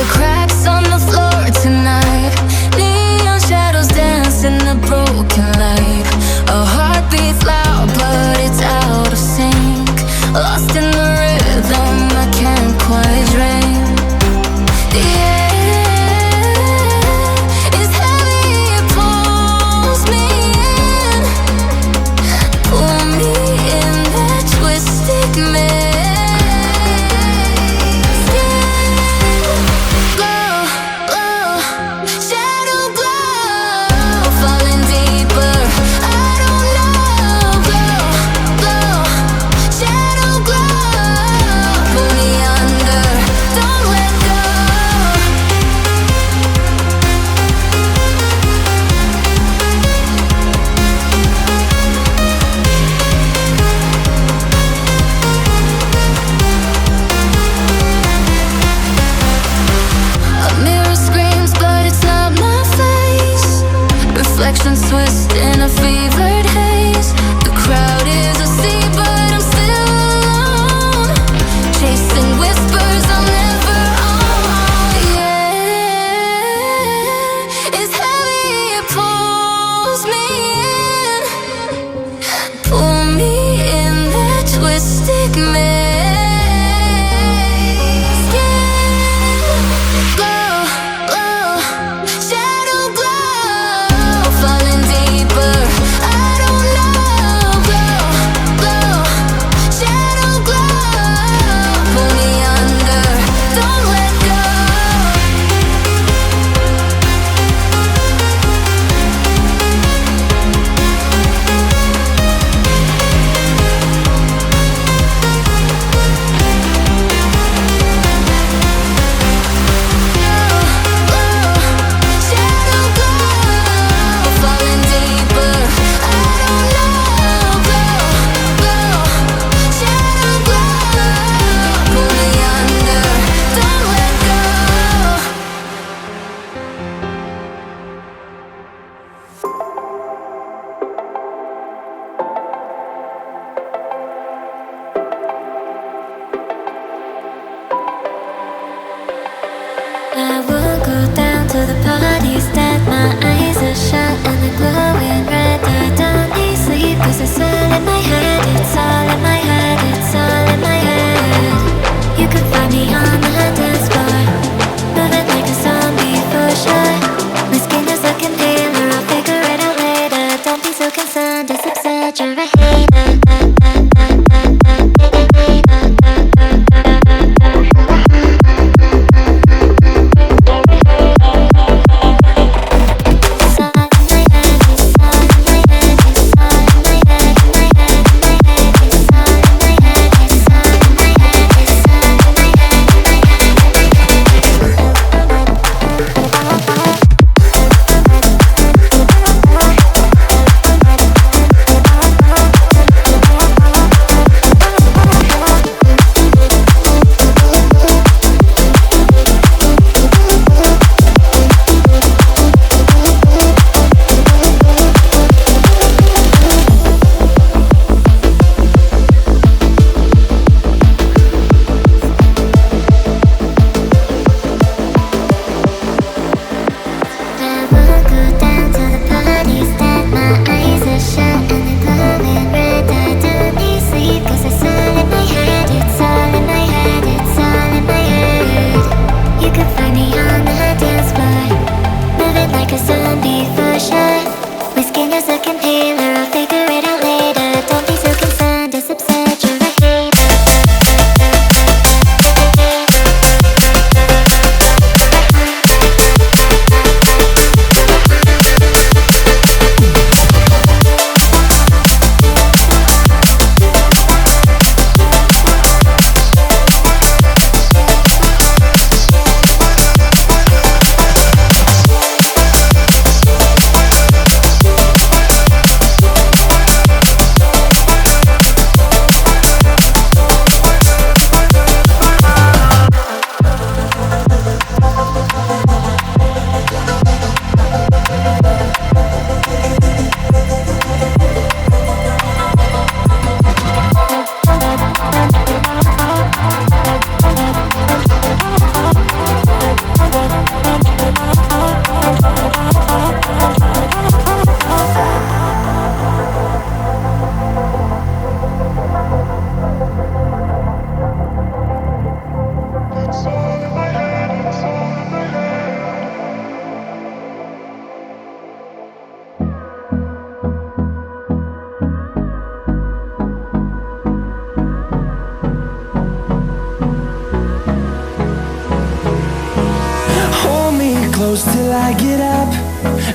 cracks on the floor tonight. Neon shadows dance in the broken light. Our heart beats loud, but it's out of sync. Lost in the rhythm, I can't quite dream. The air is heavy, it pulls me in. Pull me in that twisted maze. Reflections twist in a fevered haze. The crowd is asleep, but I'm still alone, chasing whispers I'll never own. Yeah, it's heavy, it pulls me in. Pull me in that twisted maze. Skin glow, glow, shadow glow. Falling deeper, I don't know. Glow, glow, shadow glow. Pull me under, don't let go. I won't go down to the parties that my eyes are shut and they're glowing red. I don't need sleep 'cause it's all in my head. It's all in my head. It's all in my head. You could find me on the dance floor, moving like a zombie for sure. My skin is looking paler. I'll figure it out later. Don't be so concerned. It's exaggerated. It's all in my head. close till I get up.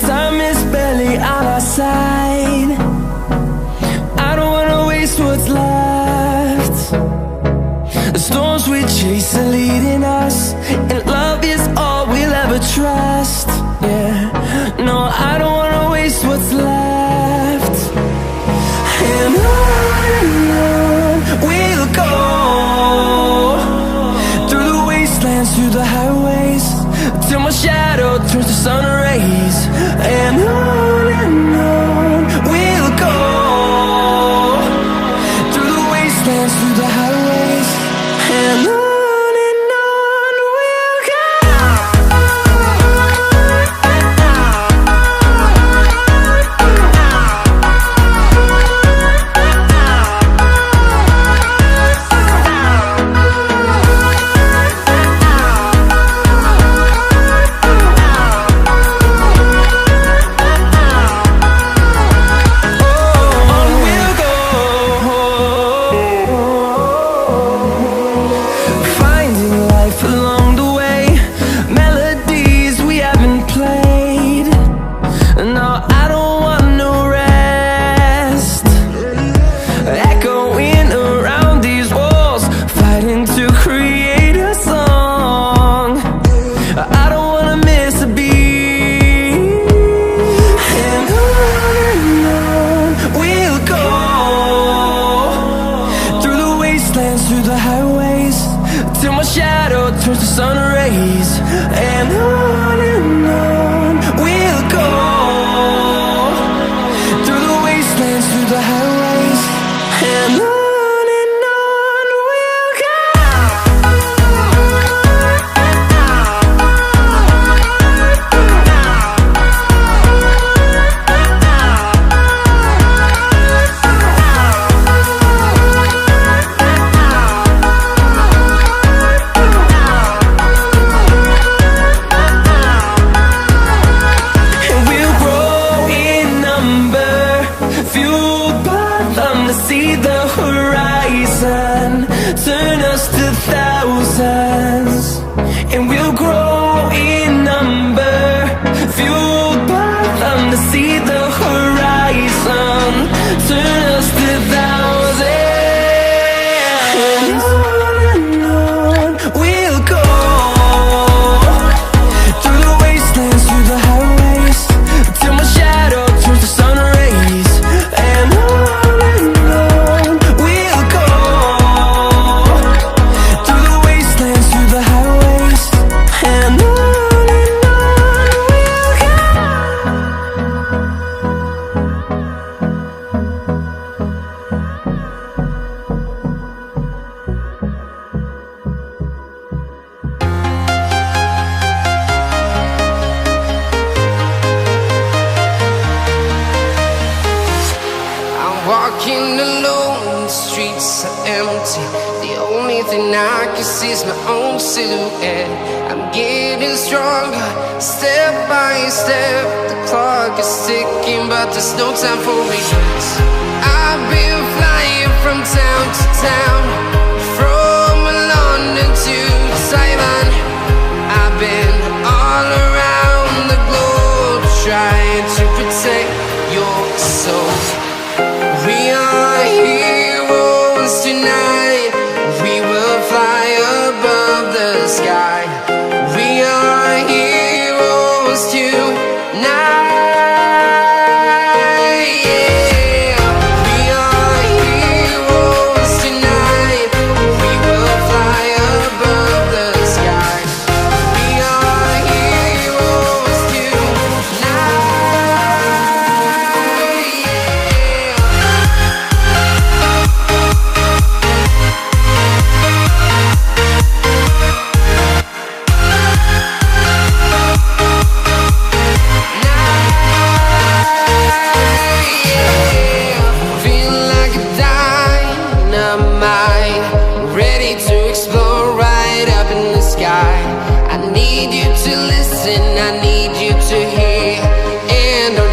Time is barely on our side. I don't wanna waste what's left. The storms we chase are leading us, and love is all we'll ever trust. Yeah, no, I don't wanna waste what's left. And on we'll go, through the wastelands, through the highways, till my shadow turns to sun rays. And on we'll go, through the wastelands, through the highways, and on we'll go. Through the highways, till my shadow turns to sun rays. And on we'll go, through the wastelands, through the highways, and on we'll go. See the horizon, turn us to thousands, and we'll grow in number, fueled by them. To see the horizon, turn us to thousands, and on we'll go, through the wastelands, through the highways, till my shadow turns to sun rays. And walking alone, the streets are empty. The only thing I can see is my own silhouette. I'm getting stronger, step by step. The clock is ticking, but there's no time for regrets. I've been flying from town to town, from London to Taiwan. I've been all around the globe, trying to protect your soul. We are heroes tonight. We will fly above the sky. We are heroes tonight. Yeah. We are heroes tonight. We will fly above the sky. We are heroes tonight.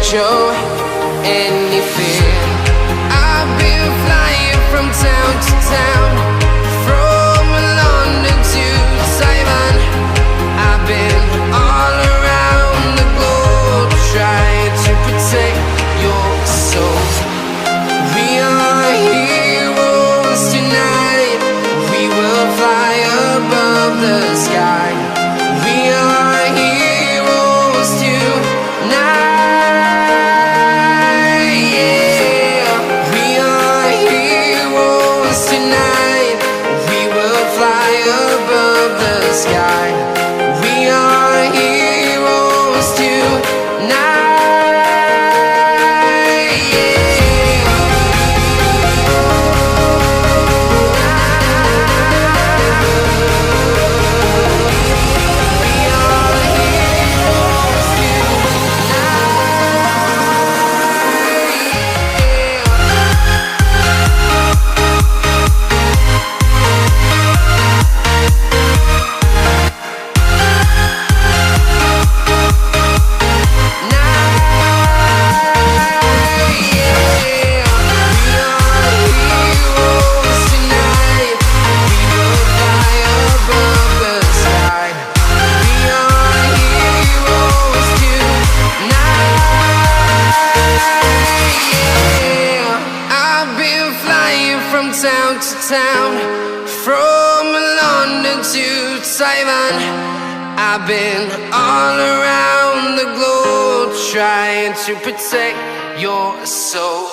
Show any fear. I've been flying from town to town, from London to Taiwan. I've been all around town, from London to Taiwan. I've been all around the globe trying to protect your soul.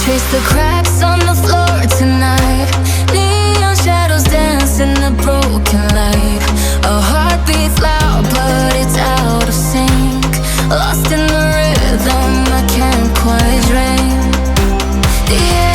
Trace the cracks on the floor tonight. Neon shadows dance in the broken light. A heart beats loud, but it's out of sync. Lost in the rhythm, I can't quite dream. The air